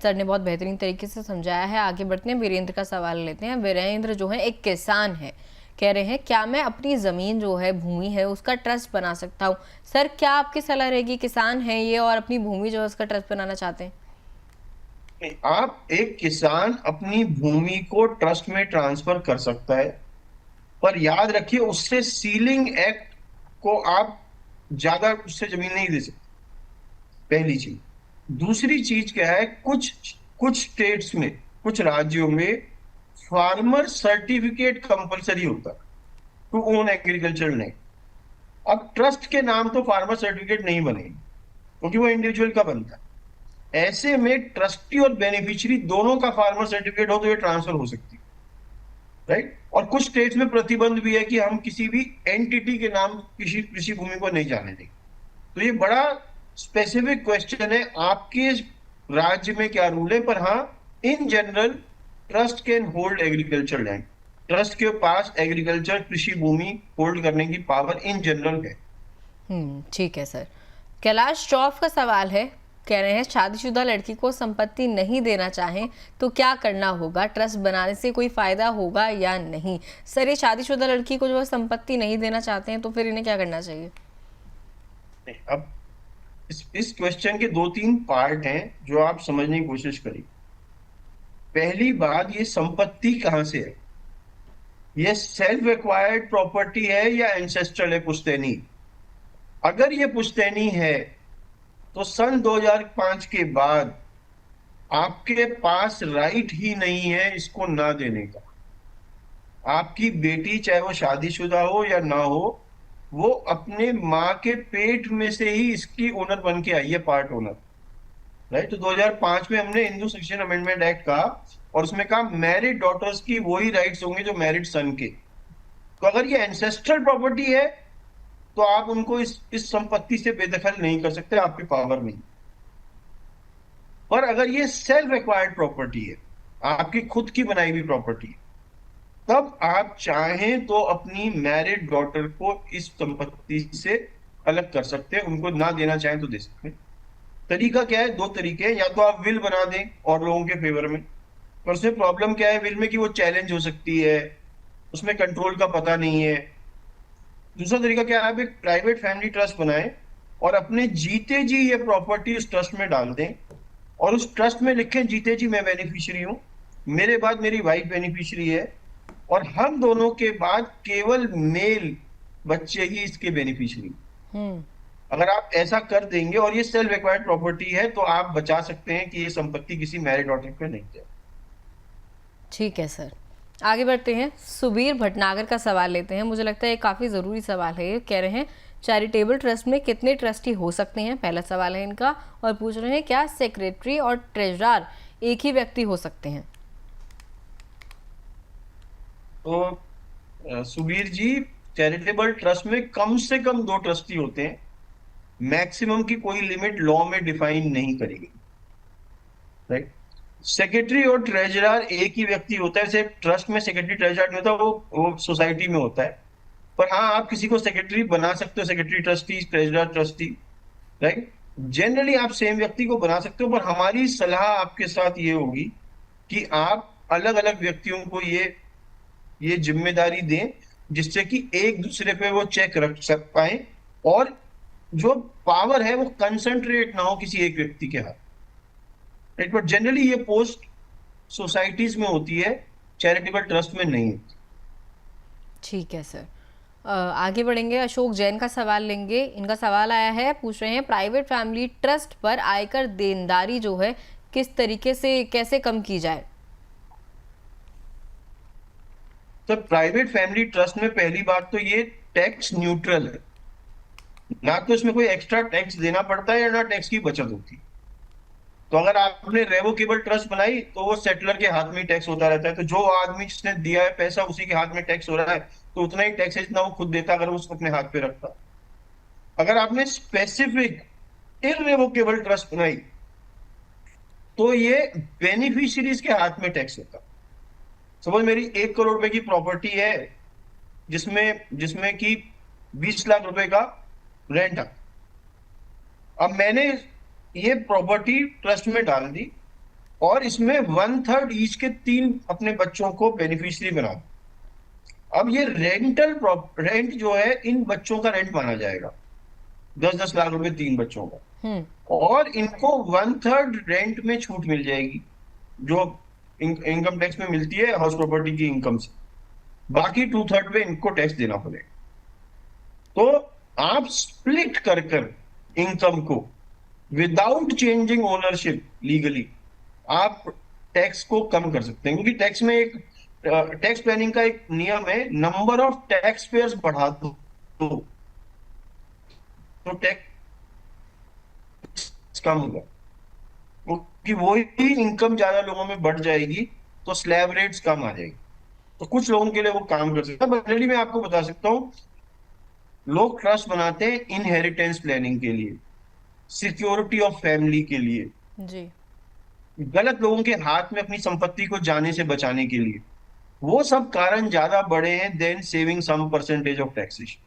Sir ने बहुत बेहतरीन तरीके से समझाया है। आगे बढ़ते हैं, वीरेंद्र का सवाल लेते हैं। वीरेंद्र जो है एक किसान है, कह रहे हैं क्या मैं अपनी ज़मीन जो है, भूमि है, उसका ट्रस्ट बना सकता हूँ? सर क्या आपकी सलाह रहेगी? किसान है ये और अपनी भूमि जो है उसका ट्रस्ट बनाना चाहते हैं। आप एक किसान अपनी भूमि को ट्रस्ट में ट्रांसफर कर सकता है, पर याद रखिए उससे सीलिंग एक्ट को आप ज्यादा उससे जमीन नहीं दे सकते, पहली चीज। दूसरी चीज क्या है, कुछ कुछ स्टेट्स में, कुछ राज्यों में फार्मर सर्टिफिकेट कंपलसरी होता है टू ओन एग्रीकल्चर लैंड। अब ट्रस्ट के नाम तो फार्मर सर्टिफिकेट नहीं बनेगी, क्योंकि वो इंडिविजुअल का बनता है। ऐसे में ट्रस्टी और बेनिफिशियरी दोनों का फार्मर सर्टिफिकेट हो तो ये ट्रांसफर हो सकती है, राइट। और कुछ स्टेट्स में प्रतिबंध भी है कि हम किसी भी एंटिटी के नाम किसी कृषि भूमि को नहीं जाने देंगे। तो ये बड़ा स्पेसिफिक क्वेश्चन है, आपके राज्य में क्या रूल है। पर हाँ, in general trust can hold agriculture land. Trust के पास एग्रीकल्चर कृषि भूमि होल्ड करने की पावर इन जनरल है। ठीक है सर। कैलाश श्रॉफ का सवाल है, कह रहे हैं शादीशुदा लड़की को संपत्ति नहीं देना चाहें तो क्या करना होगा? ट्रस्ट बनाने से कोई फायदा होगा या नहीं? सर ये शादीशुदा लड़की को जो है संपत्ति नहीं देना चाहते हैं तो फिर इन्हें क्या करना चाहिए? अब इस क्वेश्चन के दो तीन पार्ट हैं जो आप समझने की कोशिश करिए। पहली बात, ये संपत्ति कहां से है? ये सेल्फ एक्वायर्ड प्रॉपर्टी है या एंसेस्ट्रल है, पुश्तैनी? अगर ये पुश्तैनी है तो सन 2005 के बाद आपके पास राइट ही नहीं है इसको ना देने का। आपकी बेटी चाहे वो शादीशुदा हो या ना हो, वो अपने माँ के पेट में से ही इसकी ओनर बन के आई है, पार्ट ओनर, राइट। तो 2005 में हमने हिंदू सेक्शन अमेंडमेंट एक्ट कहा, और उसमें कहा मैरिड डॉटर्स की वही राइट्स होंगे जो मैरिड सन के। तो अगर ये एंसेस्ट्रल प्रॉपर्टी है तो आप उनको इस संपत्ति से बेदखल नहीं कर सकते, आपकी पावर नहीं। पर अगर ये सेल्फ एक्वायर्ड प्रॉपर्टी है, आपकी खुद की बनाई हुई प्रॉपर्टी है, तब आप चाहें तो अपनी मैरिड डॉटर को इस संपत्ति से अलग कर सकते हैं, उनको ना देना चाहें तो दे सकते हैं। तरीका क्या है? दो तरीके हैं, या तो आप विल बना दें और लोगों के फेवर में। पर उसमें प्रॉब्लम क्या है विल में, कि वो चैलेंज हो सकती है, उसमें कंट्रोल का पता नहीं है। दूसरा तरीका क्या है, आप एक प्राइवेट फैमिली ट्रस्ट बनाएं और अपने जीते जी ये प्रॉपर्टी उस ट्रस्ट में डाल दें, और उस ट्रस्ट में लिखें जीते जी मैं बेनिफिशियरी हूं, मेरे बाद मेरी वाइफ बेनिफिशियरी है, और हम दोनों के बाद केवल मेल बच्चे ही इसके बेनिफिशियरी। हम्म अगर आप ऐसा कर देंगे और ये सेल्फ एक्वायर्ड प्रॉपर्टी है, तो आप बचा सकते हैं कि ये संपत्ति किसी मैरिड ऑर्डर पे नहीं जाए। ठीक है सर। आगे बढ़ते हैं, सुबीर भटनागर का सवाल लेते हैं। मुझे लगता है ये काफ़ी ज़रूरी सवाल है। ये कह रहे हैं चैरिटेबल ट्रस्ट में कितने ट्रस्टी हो सकते हैं? पहला सवाल है इनका। और पूछ रहे हैं क्या सेक्रेटरी और ट्रेजरर एक ही व्यक्ति हो सकते हैं? तो सुबीर जी, चैरिटेबल ट्रस्ट में कम से कम दो ट्रस्टी होते हैं। मैक्सिमम की कोई लिमिट लॉ में डिफाइन नहीं करेगी, राइट। सेक्रेटरी और ट्रेजरर एक ही व्यक्ति होता है। सिर्फ ट्रस्ट में सेक्रेटरी ट्रेजरर नहीं होता, वो सोसाइटी में होता है। पर हाँ, आप किसी को सेक्रेटरी बना सकते हो, secretary trustee, treasurer trustee, right. Generally आप सेम व्यक्ति को बना सकते हो, पर हमारी सलाह आपके साथ ये होगी कि आप अलग अलग व्यक्तियों को ये जिम्मेदारी दें, जिससे कि एक दूसरे पे वो चेक रख सक पाए, और जो पावर है वो कंसंट्रेट ना हो किसी एक व्यक्ति के हाथ, राइट। बट जनरली ये पोस्ट सोसाइटीज में होती है, चैरिटेबल ट्रस्ट में नहीं होती। ठीक है सर। आगे बढ़ेंगे, अशोक जैन का सवाल लेंगे। इनका सवाल आया है, पूछ रहे हैं प्राइवेट फैमिली ट्रस्ट पर आयकर देनदारी जो है किस तरीके से, कैसे कम की जाए? तो प्राइवेट फैमिली ट्रस्ट में पहली बात तो ये टैक्स न्यूट्रल है, ना तो इसमें कोई एक्स्ट्रा टैक्स देना पड़ता है, या ना टैक्स की बचत होती। तो अगर आपने रेवोकेबल ट्रस्ट बनाई तो वो सेटलर के हाथ में ही टैक्स होता रहता है। तो जो आदमी जिसने दिया है पैसा उसी के हाथ में टैक्स हो रहा है, तो उतना ही टैक्स है जितना वो खुद देता अगर वो उसको अपने हाथ पे रखता। अगर आपने स्पेसिफिक इररेवोकेबल ट्रस्ट बनाई तो ये बेनिफिशियरीज के हाथ में टैक्स होता। सपोज मेरी 1 करोड़ रुपए की प्रॉपर्टी है, जिसमें जिसमें कि 20 लाख रुपए का रेंट है। अब मैंने ये प्रॉपर्टी ट्रस्ट में डाल दी, और इसमें 1/3 ईच के 3 अपने बच्चों को बेनिफिशियरी बना दो। अब ये रेंट जो है इन बच्चों का रेंट माना जाएगा, 10-10 लाख रुपए 3 बच्चों का। हम्म। और इनको 1/3 रेंट में छूट मिल जाएगी, जो इनकम टैक्स में मिलती है हाउस प्रॉपर्टी की इनकम से। बाकी 2/3 पे इनको टैक्स देना पड़ेगा। तो आप स्प्लिट कर कर इनकम को विदाउट चेंजिंग ओनरशिप लीगली आप टैक्स को कम कर सकते हैं, क्योंकि टैक्स में एक टैक्स प्लानिंग का एक नियम है, नंबर ऑफ टैक्स पेयर्स बढ़ा दो तो टैक्स कम होगा, क्योंकि वही इनकम ज्यादा लोगों में बढ़ जाएगी तो स्लैब रेट्स कम आ जाएगी। तो कुछ लोगों के लिए वो काम कर सकता है। जनरली मैं आपको बता सकता हूँ, लोग ट्रस्ट बनाते हैं इनहेरिटेंस प्लानिंग के लिए, सिक्योरिटी ऑफ फैमिली के लिए, जी। गलत लोगों के हाथ में अपनी संपत्ति को जाने से बचाने के लिए। वो सब कारण ज्यादा बड़े हैं then saving some percentage of taxation.